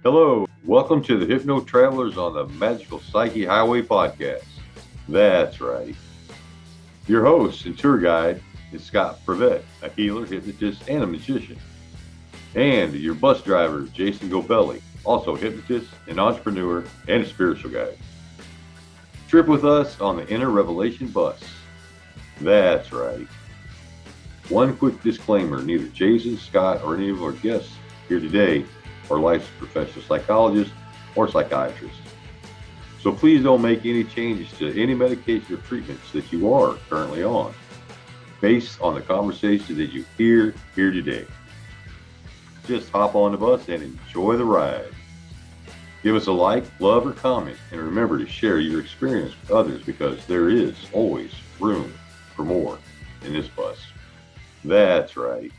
Hello, welcome to the Hypno Travelers on the Magical Psyche Highway podcast. That's right. Your host and tour guide is Scott Prevette, a healer, hypnotist, and a magician. And your bus driver is Jason Gobelli, also a hypnotist, an entrepreneur, and a spiritual guide. Trip with us on the Inner Revelation bus. That's right. One quick disclaimer, neither Jason, Scott, or any of our guests here today are licensed professional psychologists or psychiatrists. So please don't make any changes to any medication or treatments that you are currently on, based on the conversation that you hear here today. Just hop on the bus and enjoy the ride. Give us a like, love, or comment, and remember to share your experience with others because there is always room for more in this bus. That's right.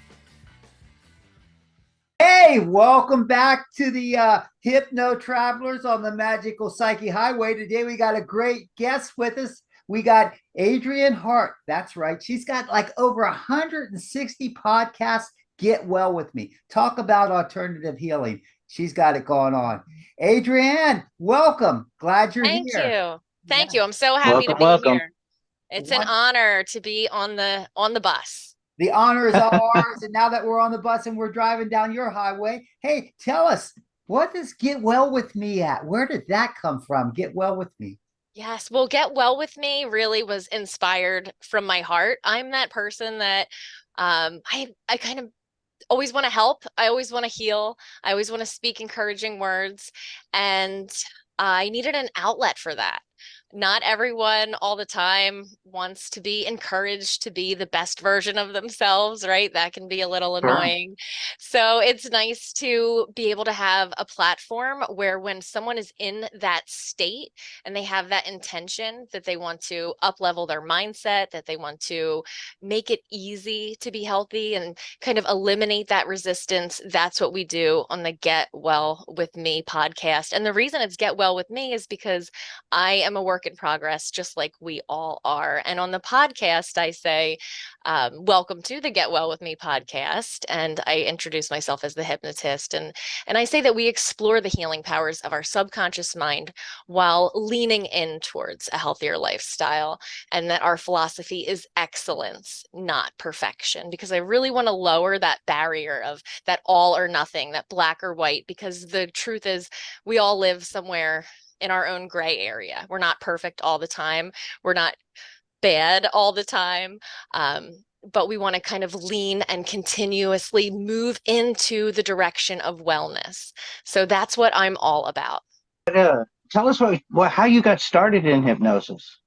Hey, welcome back to the Hypno Travelers on the Magical Psyche Highway. Today we got a great guest with us. We got Adrianne Hart. That's right. She's got like over 160 podcasts. Get Well With Me. Talk about alternative healing. She's got it going on. Adrianne, welcome. Glad you're Thank here. you. Thank you. I'm so happy to be here. It's an honor to be on the bus. The honor is all ours. And now that we're on the bus and we're driving down your highway, hey, tell us, what does Get Well With Me at? Where did that come from? Get Well With Me. Yes. Well, Get Well With Me really was inspired from my heart. I'm that person that I kind of always want to help. I always want to heal. I always want to speak encouraging words. And I needed an outlet for that. Not everyone all the time wants to be encouraged to be the best version of themselves, right? That can be a little annoying. So it's nice to be able to have a platform where when someone is in that state and they have that intention that they want to up-level their mindset, that they want to make it easy to be healthy and kind of eliminate that resistance, that's what we do on the Get Well With Me podcast. And the reason it's Get Well With Me is because I am a work in progress, just like we all are. And on the podcast, I say, welcome to the Get Well With Me podcast. And I introduce myself as the hypnotist. And I say that we explore the healing powers of our subconscious mind while leaning in towards a healthier lifestyle. And that our philosophy is excellence, not perfection, because I really want to lower that barrier of that all or nothing, that black or white, because the truth is we all live somewhere in our own gray area. We're not perfect all the time. We're not bad all the time. But we want to kind of lean and continuously move into the direction of wellness. So that's what I'm all about. Tell us how you got started in hypnosis.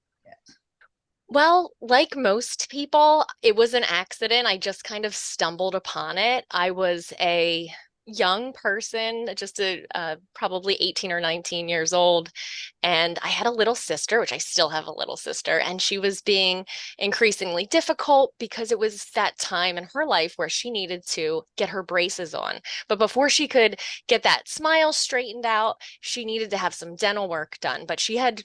Well, like most people, it was an accident. I just kind of stumbled upon it. I was a young person, just probably 18 or 19 years old. And I had a little sister, which I still have a little sister, and she was being increasingly difficult because it was that time in her life where she needed to get her braces on. But before she could get that smile straightened out, she needed to have some dental work done. But she had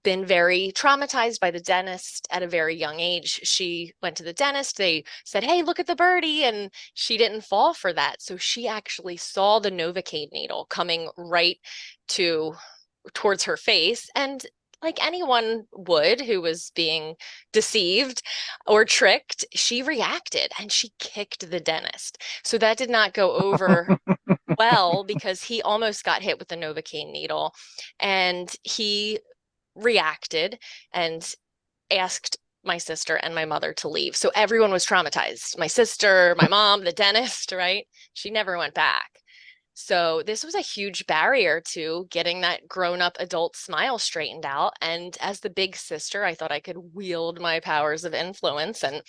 been very traumatized by the dentist at a very young age. She went to the dentist. They said, hey, look at the birdie. And she didn't fall for that. So she actually saw the Novocaine needle coming right towards her face. And like anyone would who was being deceived or tricked, she reacted and she kicked the dentist. So that did not go over well because he almost got hit with the Novocaine needle. And he reacted and asked my sister and my mother to leave. So everyone was traumatized. My sister, my mom, the dentist, right? She never went back. So this was a huge barrier to getting that grown-up adult smile straightened out. And as the big sister, I thought I could wield my powers of influence. And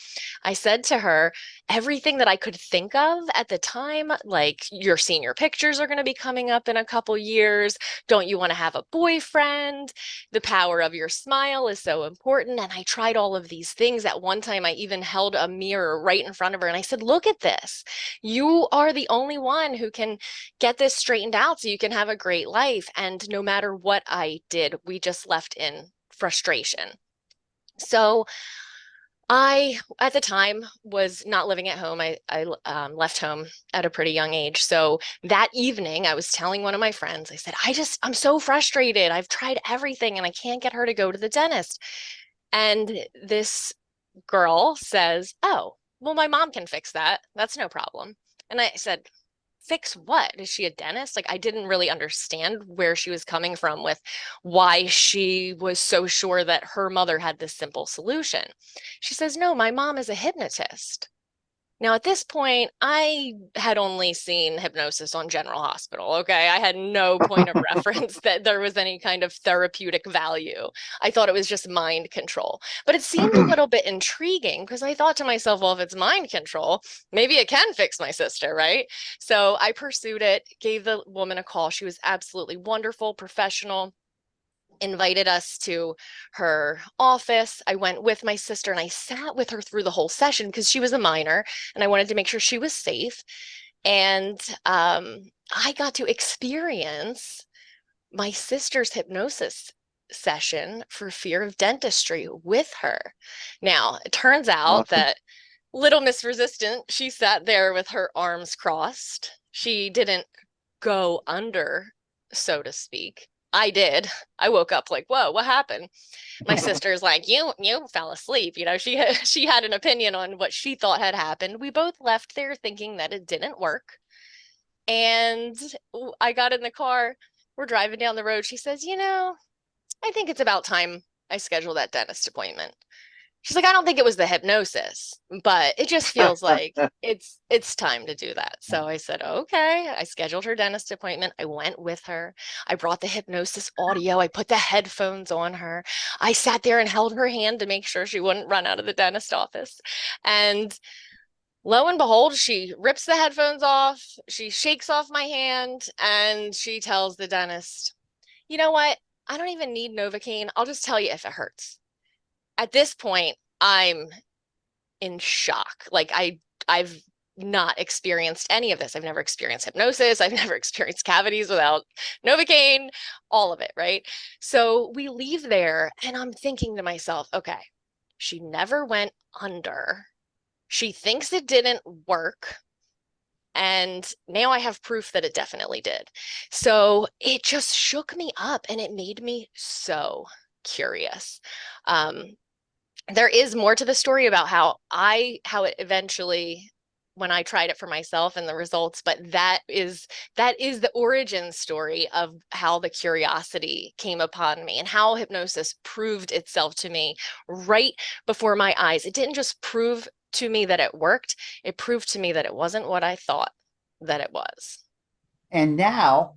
I said to her, everything that I could think of at the time, like your senior pictures are going to be coming up in a couple years. Don't you want to have a boyfriend? The power of your smile is so important. And I tried all of these things. At one time, I even held a mirror right in front of her. And I said, look at this. You are the only one who can get this straightened out so you can have a great life. And no matter what I did, we just left in frustration. So I, at the time, was not living at home. I left home at a pretty young age. So that evening, I was telling one of my friends, I said, I'm so frustrated. I've tried everything and I can't get her to go to the dentist. And this girl says, "Oh, well, my mom can fix that. That's no problem." And I said, "Fix what? Is she a dentist?" Like, I didn't really understand where she was coming from with why she was so sure that her mother had this simple solution. She says, "No, my mom is a hypnotist." Now, at this point, I had only seen hypnosis on General Hospital. Okay. I had no point of reference that there was any kind of therapeutic value. I thought it was just mind control. But it seemed a little bit intriguing because I thought to myself, well, if it's mind control, maybe it can fix my sister, right? So I pursued it, gave the woman a call. She was absolutely wonderful, professional, invited us to her office. I went with my sister and I sat with her through the whole session because she was a minor and I wanted to make sure she was safe. And I got to experience my sister's hypnosis session for fear of dentistry with her. Now, it turns out Awesome. that little Miss Resistant, she sat there with her arms crossed. She didn't go under, so to speak. I did. I woke up like, whoa, what happened? My sister's like, you fell asleep. She had an opinion on what she thought had happened. We both left there thinking that it didn't work. And I got in the car. We're driving down the road. She says, I think it's about time I schedule that dentist appointment. She's like, I don't think it was the hypnosis, but it just feels like it's time to do that. So I said, okay. I scheduled her dentist appointment. I went with her. I brought the hypnosis audio. I put the headphones on her. I sat there and held her hand to make sure she wouldn't run out of the dentist office. And lo and behold, she rips the headphones off. She shakes off my hand and she tells the dentist, you know what? I don't even need Novocaine. I'll just tell you if it hurts. At this point, I'm in shock. Like I've not experienced any of this. I've never experienced hypnosis. I've never experienced cavities without Novocaine, all of it, right? So we leave there and I'm thinking to myself, okay, she never went under. She thinks it didn't work. And now I have proof that it definitely did. So it just shook me up and it made me so curious. Um, there is more to the story about how it eventually, when I tried it for myself and the results, but that is the origin story of how the curiosity came upon me and how hypnosis proved itself to me right before my eyes. It didn't just prove to me that it worked, it proved to me that it wasn't what I thought that it was. And now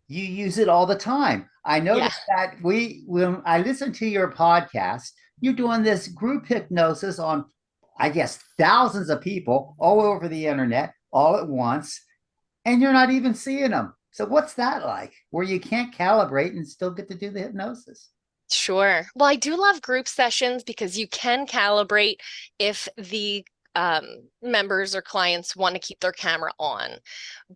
you use it all the time. I Yeah. noticed that when I listen to your podcast, you're doing this group hypnosis on, I guess, thousands of people all over the internet all at once, and you're not even seeing them. So what's that like, where you can't calibrate and still get to do the hypnosis? Sure. Well, I do love group sessions because you can calibrate if the members or clients want to keep their camera on.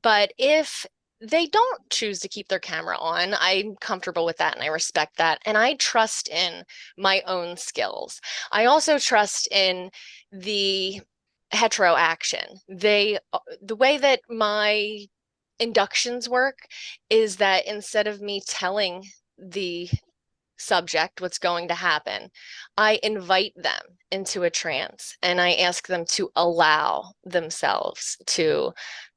But if they don't choose to keep their camera on, I'm comfortable with that and I respect that. And I trust in my own skills. I also trust in the hetero action. The way that my inductions work is that instead of me telling the subject what's going to happen, I invite them into a trance and I ask them to allow themselves to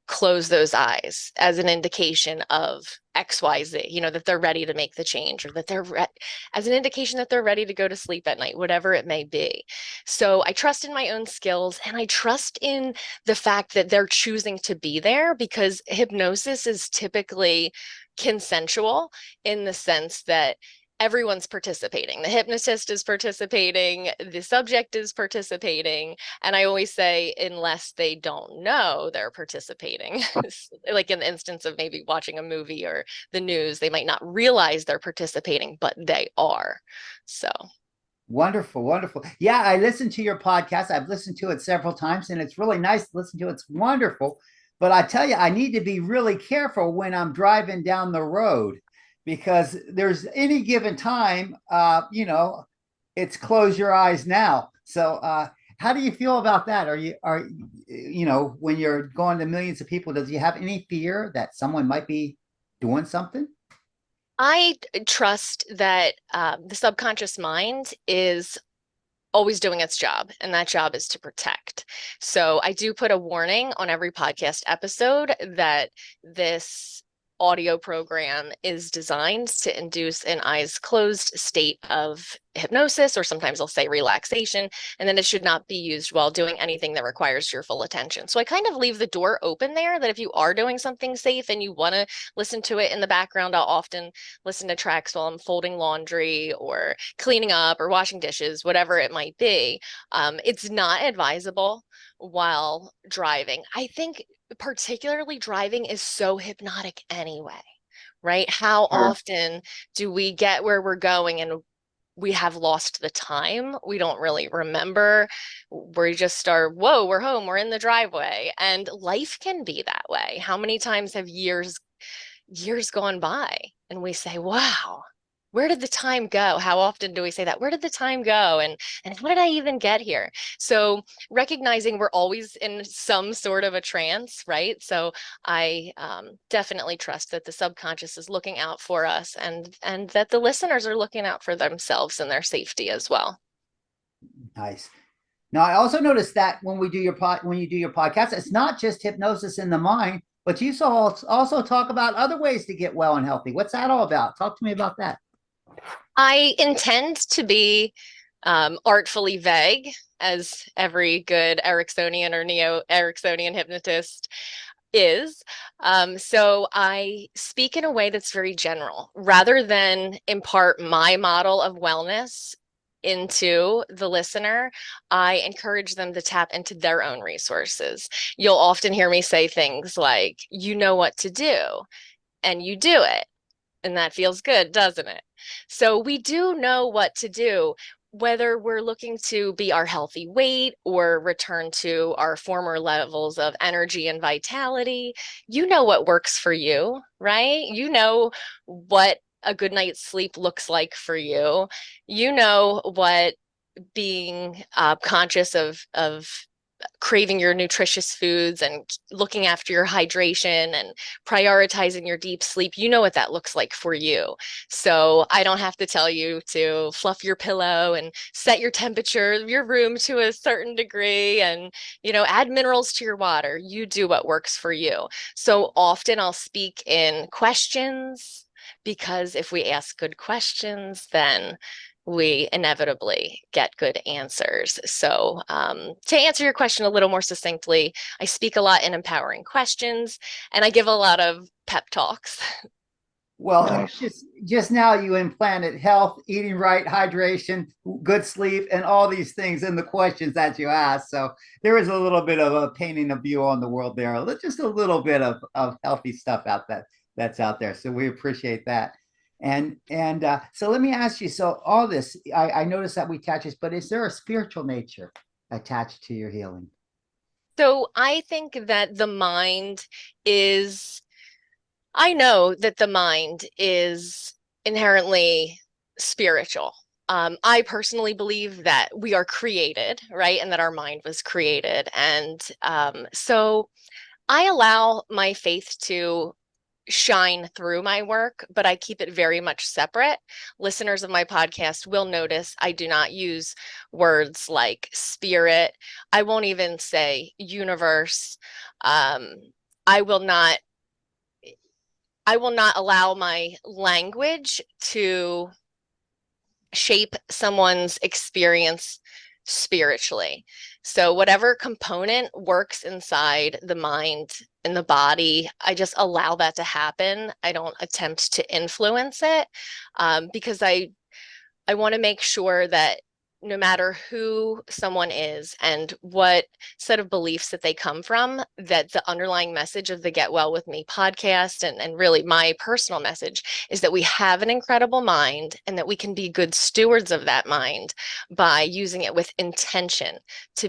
close those eyes as an indication of XYZ, that they're ready to make the change, or that as an indication that they're ready to go to sleep at night, whatever it may be. So I trust in my own skills and I trust in the fact that they're choosing to be there, because hypnosis is typically consensual in the sense that everyone's participating. The hypnotist is participating, the subject is participating. And I always say, unless they don't know they're participating, like in the instance of maybe watching a movie or the news, they might not realize they're participating, but they are. So, Wonderful, wonderful. Yeah, I listened to your podcast. I've listened to it several times and it's really nice to listen to. It's wonderful. But I tell you, I need to be really careful when I'm driving down the road because there's any given time, it's close your eyes now. So how do you feel about that? When you're going to millions of people, does you have any fear that someone might be doing something? I trust that the subconscious mind is always doing its job, and that job is to protect. So I do put a warning on every podcast episode that this audio program is designed to induce an eyes closed state of hypnosis, or sometimes I'll say relaxation, and then it should not be used while doing anything that requires your full attention. So I kind of leave the door open there, that if you are doing something safe and you want to listen to it in the background, I'll often listen to tracks while I'm folding laundry or cleaning up or washing dishes, whatever it might be. It's not advisable while driving. I think particularly driving is so hypnotic anyway, right? How Sure. often do we get where we're going and we have lost the time? We don't really remember. We just start, whoa, we're home, we're in the driveway. And life can be that way. How many times have years gone by and we say, wow, where did the time go? How often do we say that? Where did the time go? And how did I even get here? So recognizing we're always in some sort of a trance, right? So I definitely trust that the subconscious is looking out for us, and that the listeners are looking out for themselves and their safety as well. Nice. Now, I also noticed that when you do your podcast, it's not just hypnosis in the mind, but you also talk about other ways to get well and healthy. What's that all about? Talk to me about that. I intend to be artfully vague, as every good Ericksonian or neo-Ericksonian hypnotist is. So I speak in a way that's very general, rather than impart my model of wellness into the listener. I encourage them to tap into their own resources. You'll often hear me say things like, you know what to do, and you do it. And that feels good, doesn't it? So we do know what to do, whether we're looking to be our healthy weight or return to our former levels of energy and vitality. You know what works for you, right? You know what a good night's sleep looks like for you. You know what being conscious of craving your nutritious foods and looking after your hydration and prioritizing your deep sleep, you know what that looks like for you. So I don't have to tell you to fluff your pillow and set your temperature of your room to a certain degree and, add minerals to your water. You do what works for you. So often I'll speak in questions, because if we ask good questions, then we inevitably get good answers. So to answer your question a little more succinctly, I speak a lot in empowering questions, and I give a lot of pep talks. Well, Nice. just now you implanted health, eating right, hydration, good sleep, and all these things in the questions that you asked. So there is a little bit of a painting a view on the world there, just a little bit of healthy stuff that's out there. So we appreciate that. And so let me ask you. So all this, I noticed that we touch this, but is there a spiritual nature attached to your healing? So I think that I know that the mind is inherently spiritual. I personally believe that we are created, right? And that our mind was created. And so I allow my faith to shine through my work, but I keep it very much separate. Listeners of my podcast will notice I do not use words like spirit. I won't even say universe. Um, I will not I will not allow my language to shape someone's experience spiritually. So whatever component works inside the mind and the body, I just allow that to happen. I don't attempt to influence it, because I want to make sure that no matter who someone is and what set of beliefs that they come from, that the underlying message of the Get Well With Me podcast, and really my personal message, is that we have an incredible mind and that we can be good stewards of that mind by using it with intention to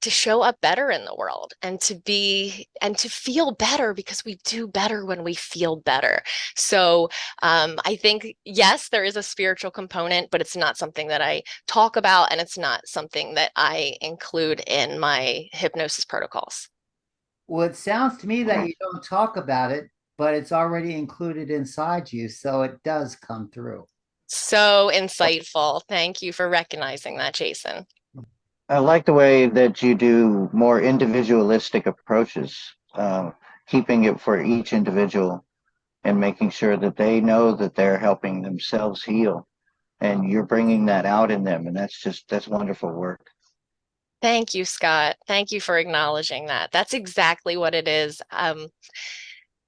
to show up better in the world and to feel better, because we do better when we feel better. So I think, yes, there is a spiritual component, but it's not something that I talk about, and it's not something that I include in my hypnosis protocols. Well, it sounds to me that you don't talk about it, but it's already included inside you, so it does come through. So insightful. Thank you for recognizing that, Jason. I like the way that you do more individualistic approaches, keeping it for each individual and making sure that they know that they're helping themselves heal, and you're bringing that out in them, and that's wonderful work. Thank you, Scott. Thank you for acknowledging that. That's exactly what it is.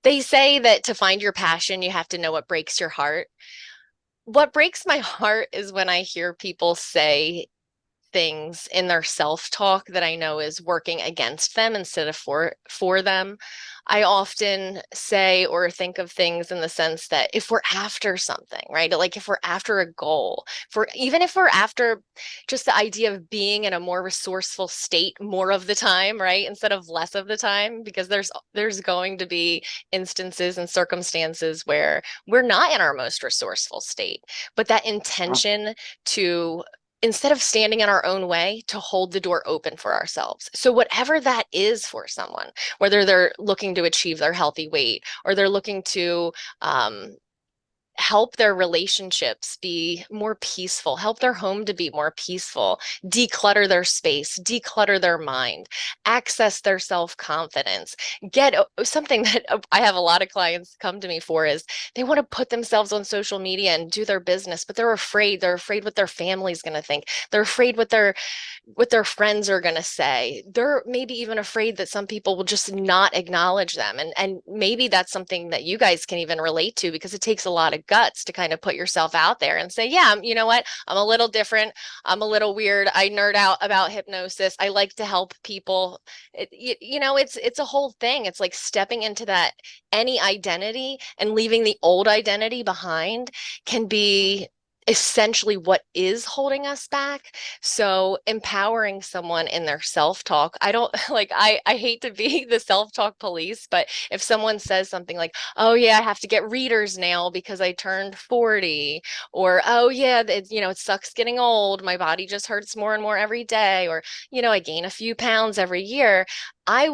They say that to find your passion, you have to know what breaks your heart. What breaks my heart is when I hear people say things in their self-talk that I know is working against them instead of for them. I often say or think of things in the sense that if we're after something, right? Like if we're after a goal, for even if we're after just the idea of being in a more resourceful state more of the time, right? Instead of less of the time, because there's going to be instances and circumstances where we're not in our most resourceful state. But that intention to, instead of standing in our own way, to hold the door open for ourselves. So whatever that is for someone, whether they're looking to achieve their healthy weight, or they're looking to help their relationships be more peaceful, help their home to be more peaceful, declutter their space, declutter their mind, access their self-confidence, get something that I have a lot of clients come to me for is they want to put themselves on social media and do their business, but they're afraid. They're afraid what their family's going to think. They're afraid what their friends are going to say. They're maybe even afraid that some people will just not acknowledge them. And maybe that's something that you guys can even relate to, because it takes a lot of guts to kind of put yourself out there and say, yeah, you know what? I'm a little different. I'm a little weird. I nerd out about hypnosis. I like to help people. It's a whole thing. It's like stepping into that any identity and leaving the old identity behind can be essentially what is holding us back. So empowering someone in their self-talk, I don't like, I hate to be the self-talk police, but if someone says something like, oh yeah, I have to get readers now because I turned 40, or oh yeah, it sucks getting old, my body just hurts more and more every day, or I gain a few pounds every year, I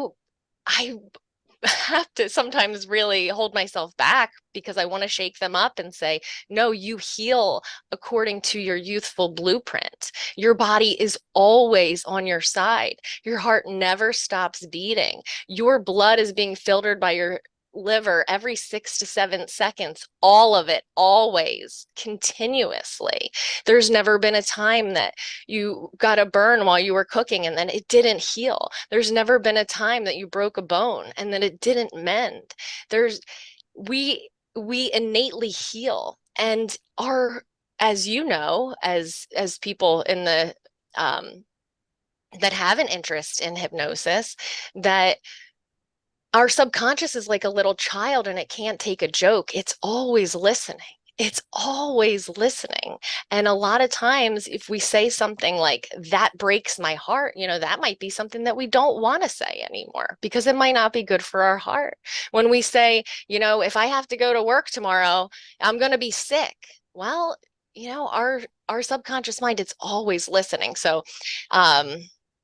have to sometimes really hold myself back, because I want to shake them up and say, no, you heal according to your youthful blueprint. Your body is always on your side. Your heart never stops beating. Your blood is being filtered by your liver every 6 to 7 seconds, all of it, always, continuously. There's never been a time that you got a burn while you were cooking and then it didn't heal. There's never been a time that you broke a bone and then it didn't mend. There's we innately heal, and our, as you know, as people in the that have an interest in hypnosis, that our subconscious is like a little child and it can't take a joke. It's always listening. It's always listening. And a lot of times, if we say something like, that breaks my heart, that might be something that we don't want to say anymore, because it might not be good for our heart. When we say, if I have to go to work tomorrow, I'm going to be sick. Well, our subconscious mind, it's always listening. So,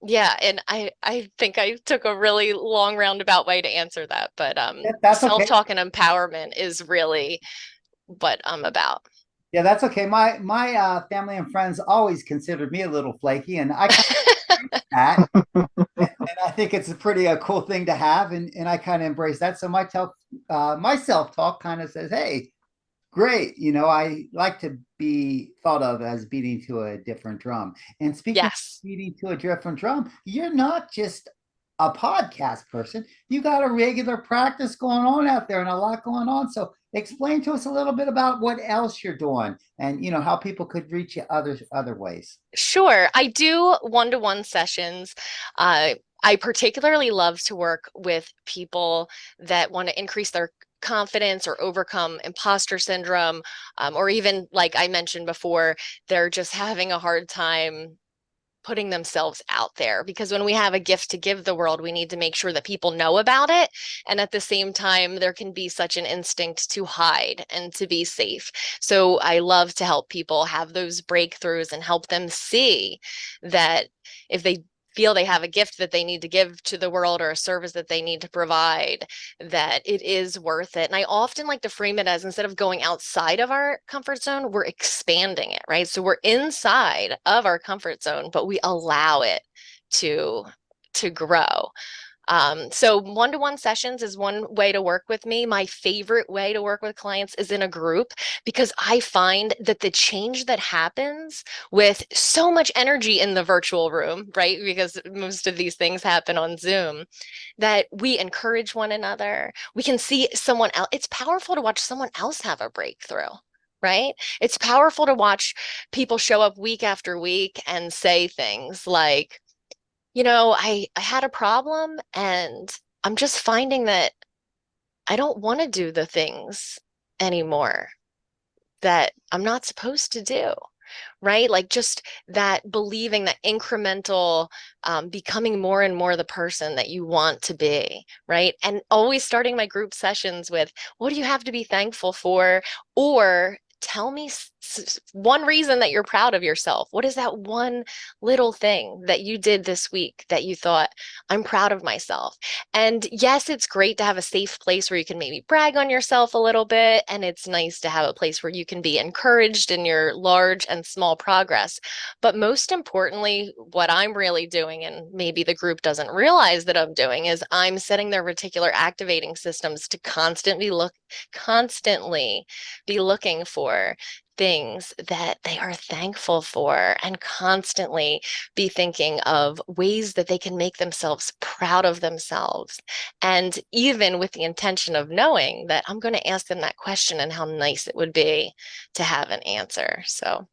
yeah, and I think I took a really long roundabout way to answer that, but That's okay. self-talk and empowerment is really what I'm about. Yeah, that's okay. My family and friends always considered me a little flaky, and I kind of that, and I think it's a pretty cool thing to have, and I kind of embrace that. So my self talk kind of says, "Hey, great. I like to be thought of as beating to a different drum." And speaking of Yes. beating to a different drum, you're not just a podcast person. You got a regular practice going on out there and a lot going on. So explain to us a little bit about what else you're doing and how people could reach you other ways. Sure. I do one-to-one sessions. I particularly love to work with people that want to increase their confidence or overcome imposter syndrome, or even, like I mentioned before, they're just having a hard time putting themselves out there, because when we have a gift to give the world, we need to make sure that people know about it. And at the same time, there can be such an instinct to hide and to be safe. So I love to help people have those breakthroughs and help them see that if they feel they have a gift that they need to give to the world or a service that they need to provide, that it is worth it. And I often like to frame it as, instead of going outside of our comfort zone, we're expanding it, right? So we're inside of our comfort zone, but we allow it to grow. So one-to-one sessions is one way to work with me. My favorite way to work with clients is in a group, because I find that the change that happens with so much energy in the virtual room, right? Because most of these things happen on Zoom, that we encourage one another. We can see someone else. It's powerful to watch someone else have a breakthrough. Right? It's powerful to watch people show up week after week and say things like, I had a problem and I'm just finding that I don't want to do the things anymore that I'm not supposed to do, right? Like just that believing, that incremental, becoming more and more the person that you want to be, right? And always starting my group sessions with, what do you have to be thankful for? Or tell me one reason that you're proud of yourself. What is that one little thing that you did this week that you thought, I'm proud of myself? And yes, it's great to have a safe place where you can maybe brag on yourself a little bit. And it's nice to have a place where you can be encouraged in your large and small progress. But most importantly, what I'm really doing, and maybe the group doesn't realize that I'm doing, is I'm setting their reticular activating systems to constantly be looking for things that they are thankful for, and constantly be thinking of ways that they can make themselves proud of themselves. And even with the intention of knowing that I'm going to ask them that question and how nice it would be to have an answer. So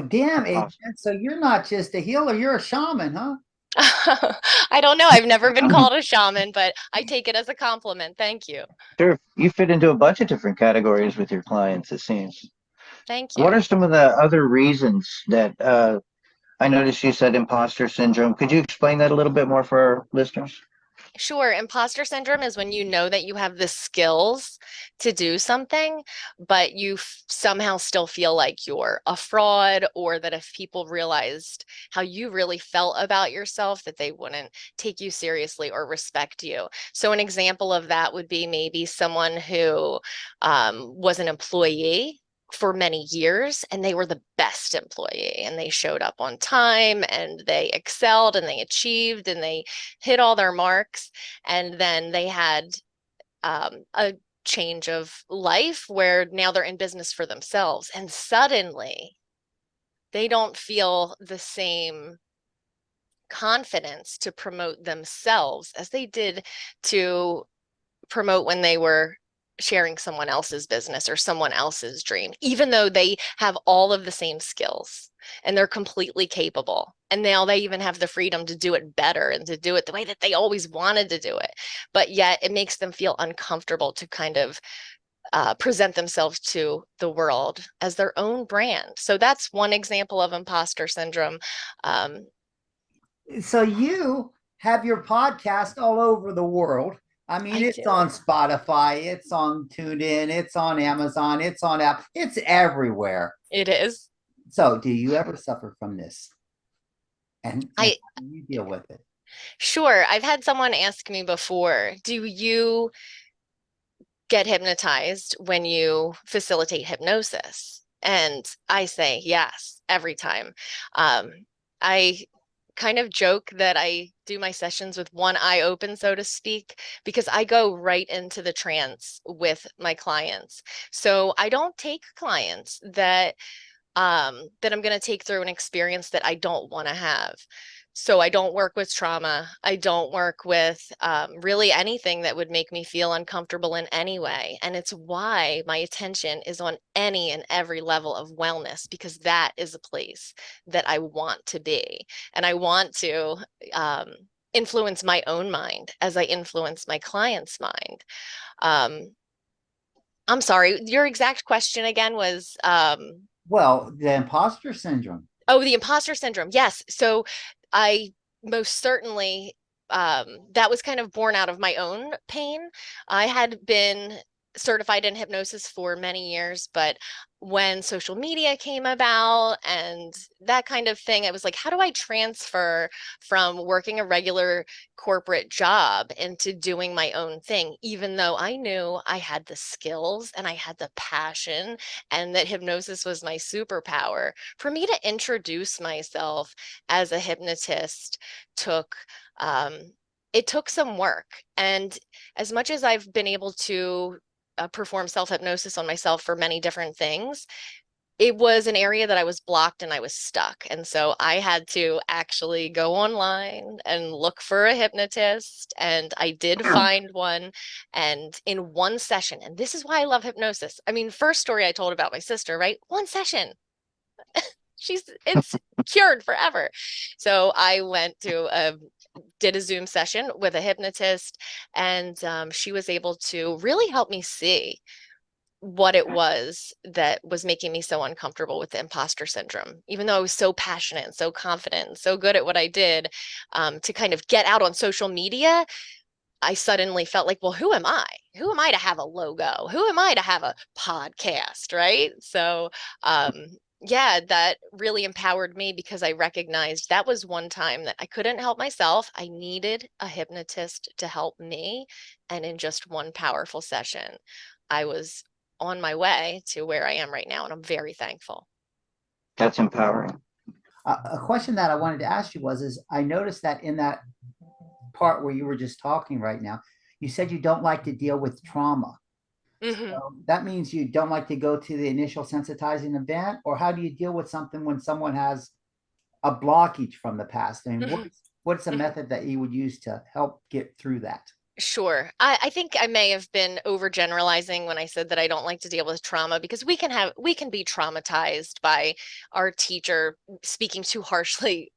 damn, Awesome. Adrian, so you're not just a healer, you're a shaman, huh? I don't know. I've never been called a shaman, but I take it as a compliment. Thank you. Sure, you fit into a bunch of different categories with your clients, it seems. Thank you. What are some of the other reasons that I noticed you said imposter syndrome? Could you explain that a little bit more for our listeners? Sure. Imposter syndrome is when you know that you have the skills to do something, but you somehow still feel like you're a fraud, or that if people realized how you really felt about yourself, that they wouldn't take you seriously or respect you. So an example of that would be maybe someone who was an employee for many years, and they were the best employee, and they showed up on time and they excelled and they achieved and they hit all their marks. And then they had a change of life where now they're in business for themselves, and suddenly they don't feel the same confidence to promote themselves as they did to promote when they were sharing someone else's business or someone else's dream, even though they have all of the same skills and they're completely capable. And now they even have the freedom to do it better and to do it the way that they always wanted to do it. But yet it makes them feel uncomfortable to kind of present themselves to the world as their own brand. So that's one example of imposter syndrome. Um, So you have your podcast all over the world. I mean, I it's do. on Spotify, it's on TuneIn, it's on Amazon, it's on Apple, it's everywhere. It is. So do you ever suffer from this? And I how do you deal with it? Sure. I've had someone ask me before, do you get hypnotized when you facilitate hypnosis? And I say yes, every time. I kind of joke that I do my sessions with one eye open, so to speak, because I go right into the trance with my clients. So I don't take clients that I'm going to take through an experience that I don't want to have. So I don't work with trauma. I don't work with really anything that would make me feel uncomfortable in any way. And it's why my attention is on any and every level of wellness, because that is a place that I want to be. And I want to influence my own mind as I influence my client's mind. Um, I'm sorry, your exact question again was Well, the imposter syndrome. Oh, the imposter syndrome. Yes. So I most certainly, that was kind of born out of my own pain. I had been certified in hypnosis for many years, but when social media came about and that kind of thing, I was like, how do I transfer from working a regular corporate job into doing my own thing, even though I knew I had the skills and I had the passion and that hypnosis was my superpower? For me to introduce myself as a hypnotist took it took some work. And as much as I've been able to perform self-hypnosis on myself for many different things, it was an area that I was blocked and I was stuck. And so I had to actually go online and look for a hypnotist. And I did find one. And in one session, and this is why I love hypnosis. I mean, first story I told about my sister, right? One session, it's cured forever. So I went to did a Zoom session with a hypnotist, and she was able to really help me see what it was that was making me so uncomfortable with the imposter syndrome. Even though I was so passionate and so confident and so good at what I did, to kind of get out on social media, I suddenly felt like, well, who am I? Who am I to have a logo? Who am I to have a podcast? Right. So, um, yeah, that really empowered me because I recognized that was one time that I couldn't help myself. I needed a hypnotist to help me. And in just one powerful session, I was on my way to where I am right now. And I'm very thankful. That's empowering. A question that I wanted to ask you is I noticed that in that part where you were just talking right now, you said you don't like to deal with trauma. Hmm. So that means you don't like to go to the initial sensitizing event, or how do you deal with something when someone has a blockage from the past? I mean, Hmm. what's a Hmm. method that you would use to help get through that? Sure. I think I may have been overgeneralizing when I said that I don't like to deal with trauma, because we can be traumatized by our teacher speaking too harshly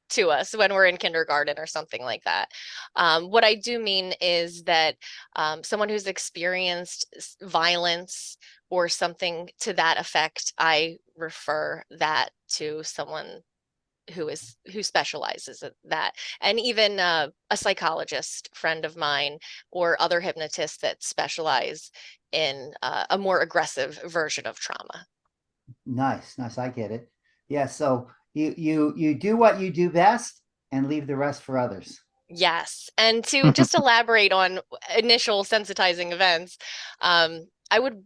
to us when we're in kindergarten or something like that. What I do mean is that someone who's experienced violence or something to that effect, I refer that to someone who specializes at that. And even a psychologist friend of mine or other hypnotists that specialize in a more aggressive version of trauma. Nice, nice. I get it. Yeah. So you do what you do best and leave the rest for others. Yes. And to just elaborate on initial sensitizing events, I would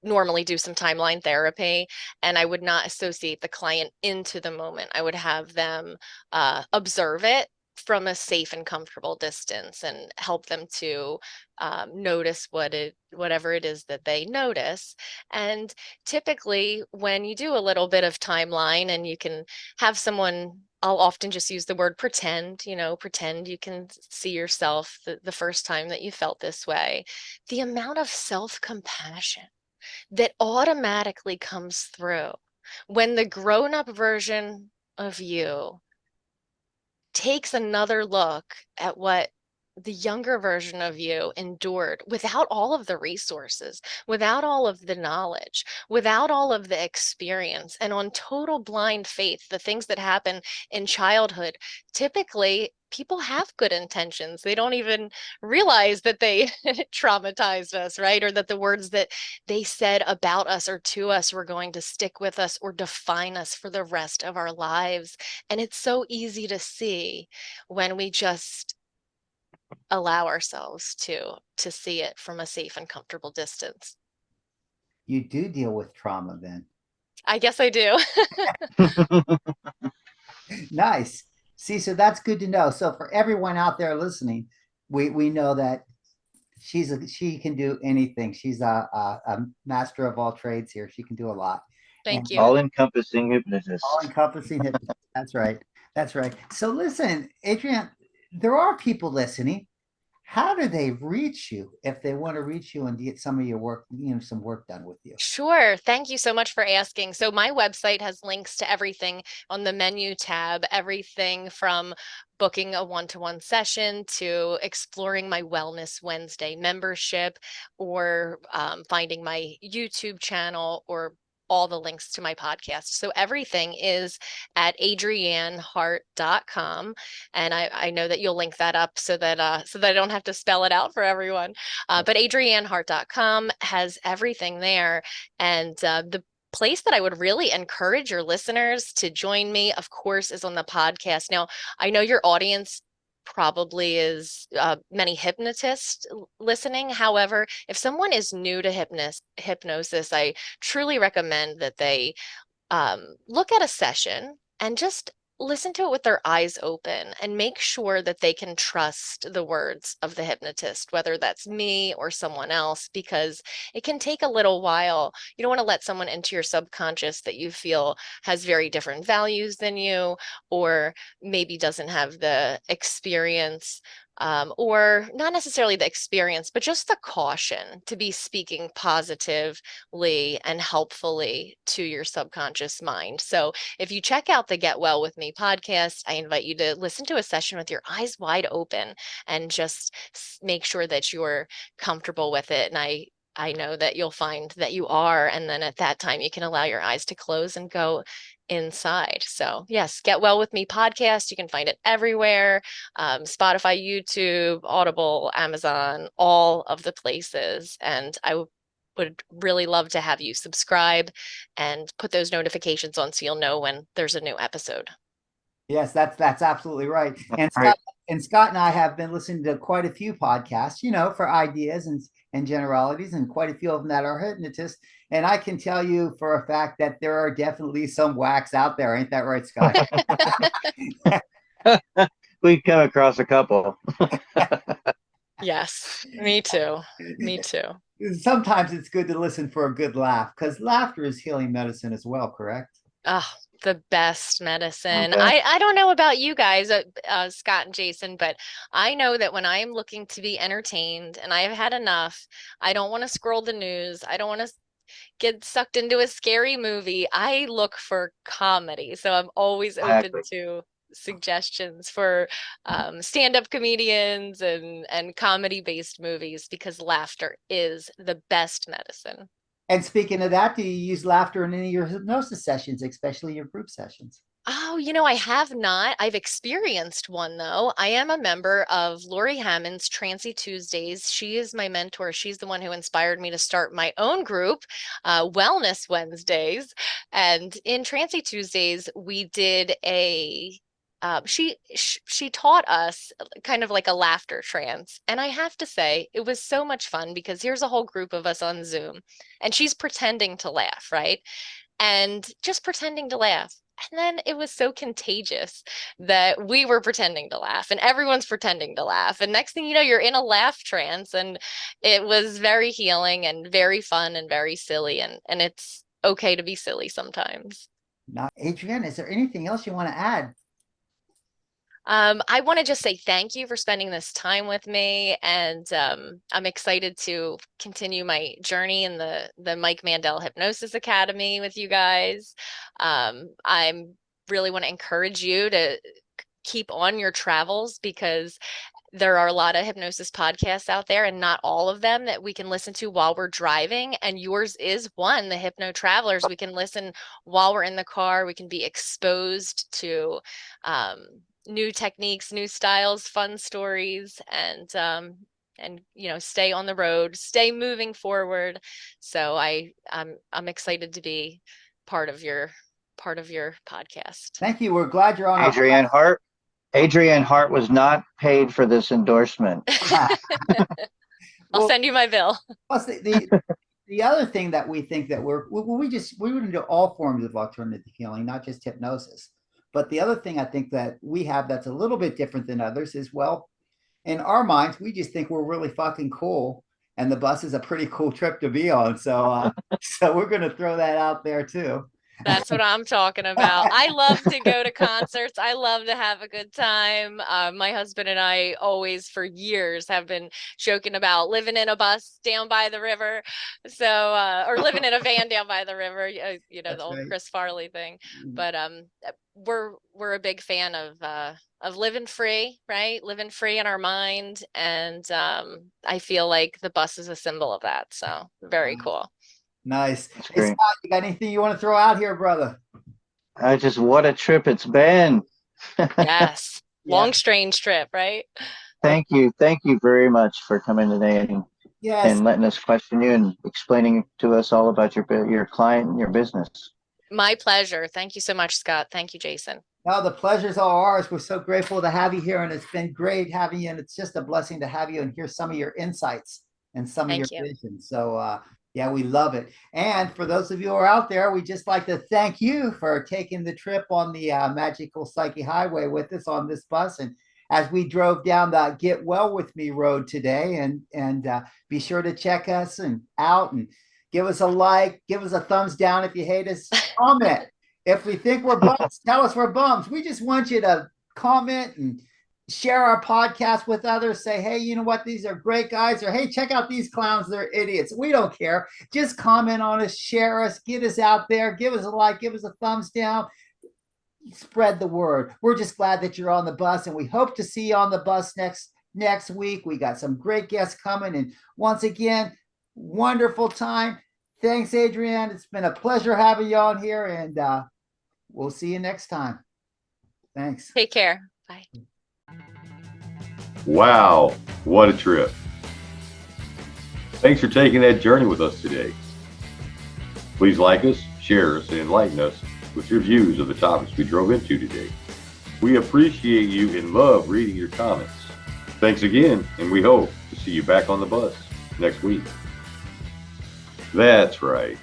normally do some timeline therapy, and I would not associate the client into the moment. I would have them observe it from a safe and comfortable distance and help them to notice whatever it is that they notice. And typically, when you do a little bit of timeline and you can have someone, I'll often just use the word pretend, pretend you can see yourself the first time that you felt this way. The amount of self-compassion that automatically comes through when the grown-up version of you takes another look at what the younger version of you endured without all of the resources, without all of the knowledge, without all of the experience, and on total blind faith, the things that happen in childhood, typically people have good intentions. They don't even realize that they traumatized us, right? Or that the words that they said about us or to us were going to stick with us or define us for the rest of our lives. And it's so easy to see when we just allow ourselves to see it from a safe and comfortable distance. You do deal with trauma then. I guess I do. Nice. See, so that's good to know. So for everyone out there listening, we know that she can do anything. She's a master of all trades here. She can do a lot. And Thank you. All encompassing all hypnotist. encompassing hypnosis. That's right. That's right. So listen, Adrian, there are people listening. How do they reach you if they want to reach you and get some of your work, some work done with you? Sure. Thank you so much for asking. So my website has links to everything on the menu tab, everything from booking a one-to-one session to exploring my Wellness Wednesday membership, or finding my YouTube channel, or all the links to my podcast. So everything is at adriannehart.com. And I know that you'll link that up so that I don't have to spell it out for everyone. But adriannehart.com has everything there. And the place that I would really encourage your listeners to join me, of course, is on the podcast. Now, I know your audience probably is many hypnotists listening. However, if someone is new to hypnosis, I truly recommend that they look at a session and just listen to it with their eyes open and make sure that they can trust the words of the hypnotist, whether that's me or someone else, because it can take a little while. You don't want to let someone into your subconscious that you feel has very different values than you, or maybe doesn't have the experience, or not necessarily the experience, but just the caution to be speaking positively and helpfully to your subconscious mind. So if you check out the Get Well With Me podcast, I invite you to listen to a session with your eyes wide open and just make sure that you're comfortable with it. And I know that you'll find that you are. And then at that time, you can allow your eyes to close and go inside. So yes, Get Well With Me podcast. You can find it everywhere. Spotify, YouTube, Audible, Amazon, all of the places. And I would really love to have you subscribe and put those notifications on so you'll know when there's a new episode. Yes, that's absolutely right. And All right. Scott and I have been listening to quite a few podcasts, for ideas and generalities, and quite a few of them that are hypnotists. And I can tell you for a fact that there are definitely some whacks out there. Ain't that right, Scott? We come across a couple. Yes, me too. Me too. Sometimes it's good to listen for a good laugh, because laughter is healing medicine as well, correct? Oh, the best medicine. Okay. I don't know about you guys, Scott and Jason, but I know that when I am looking to be entertained and I have had enough, I don't want to scroll the news. I don't want to get sucked into a scary movie. I look for comedy. So I'm always open Exactly. to suggestions for stand-up comedians and comedy-based movies, because laughter is the best medicine. And speaking of that, do you use laughter in any of your hypnosis sessions, especially your group sessions? Oh, I have not. I've experienced one though. I am a member of Lori Hammond's Trancy Tuesdays. She is my mentor. She's the one who inspired me to start my own group, Wellness Wednesdays. And in Trancy Tuesdays, we did she taught us kind of like a laughter trance. And I have to say, it was so much fun because here's a whole group of us on Zoom and she's pretending to laugh, right? And just pretending to laugh. And then it was so contagious that we were pretending to laugh and everyone's pretending to laugh. And next thing you know, you're in a laugh trance. And it was very healing and very fun and very silly. And it's okay to be silly sometimes. Now, Adrienne, is there anything else you want to add? I want to just say thank you for spending this time with me, and I'm excited to continue my journey in the Mike Mandel Hypnosis Academy with you guys. I'm really want to encourage you to keep on your travels, because there are a lot of hypnosis podcasts out there and not all of them that we can listen to while we're driving. And yours is one, the Hypno Travelers. We can listen while we're in the car. We can be exposed to new techniques, new styles, fun stories, and stay on the road, stay moving forward. So I'm excited to be part of your podcast. Thank you. We're glad you're on Adrianne Hart. Adrianne Hart was not paid for this endorsement. I'll Well, send you my bill. plus the other thing that we think that we would do all forms of alternative healing, not just hypnosis. But the other thing I think that we have that's a little bit different than others is, well, in our minds, we just think we're really fucking cool, and the bus is a pretty cool trip to be on. So, so we're going to throw that out there too. That's what I'm talking about. I love to go to concerts. I love to have a good time. My husband and I always, for years, have been joking about living in a bus down by the river. So, or living in a van down by the river, That's the old right. Chris Farley thing. But we're a big fan of living free, right? Living free in our mind. And I feel like the bus is a symbol of that. So very cool. Nice. It's Hey, great. Scott, you got anything you want to throw out here, brother? What a trip it's been. Yes. Yeah. Long, strange trip, right? Thank you very much for coming today Yes. and letting us question you and explaining to us all about your client and your business. My pleasure. Thank you so much, Scott. Thank you, Jason. No, the pleasure's all ours. We're so grateful to have you here, and it's been great having you. And it's just a blessing to have you and hear some of your insights and some of your Thank you. vision. So, yeah, we love it. And for those of you who are out there, we just like to thank you for taking the trip on the Magical Psyche Highway with us on this bus. And as we drove down the Get Well With Me road today, and be sure to check us out and give us a like, give us a thumbs down if you hate us, comment. If we think we're bums, tell us we're bums. We just want you to comment and share our podcast with others. Say, hey, you know what? These are great guys. Or, hey, check out these clowns. They're idiots. We don't care. Just comment on us, share us, get us out there, give us a like, give us a thumbs down, spread the word. We're just glad that you're on the bus, and we hope to see you on the bus next week. We got some great guests coming. And once again, wonderful time. Thanks, Adrianne. It's been a pleasure having you on here, and we'll see you next time. Thanks. Take care. Bye. Wow, what a trip. Thanks for taking that journey with us today. Please like us, share us, and enlighten us with your views of the topics we drove into today. We appreciate you and love reading your comments. Thanks again, and we hope to see you back on the bus next week. That's right.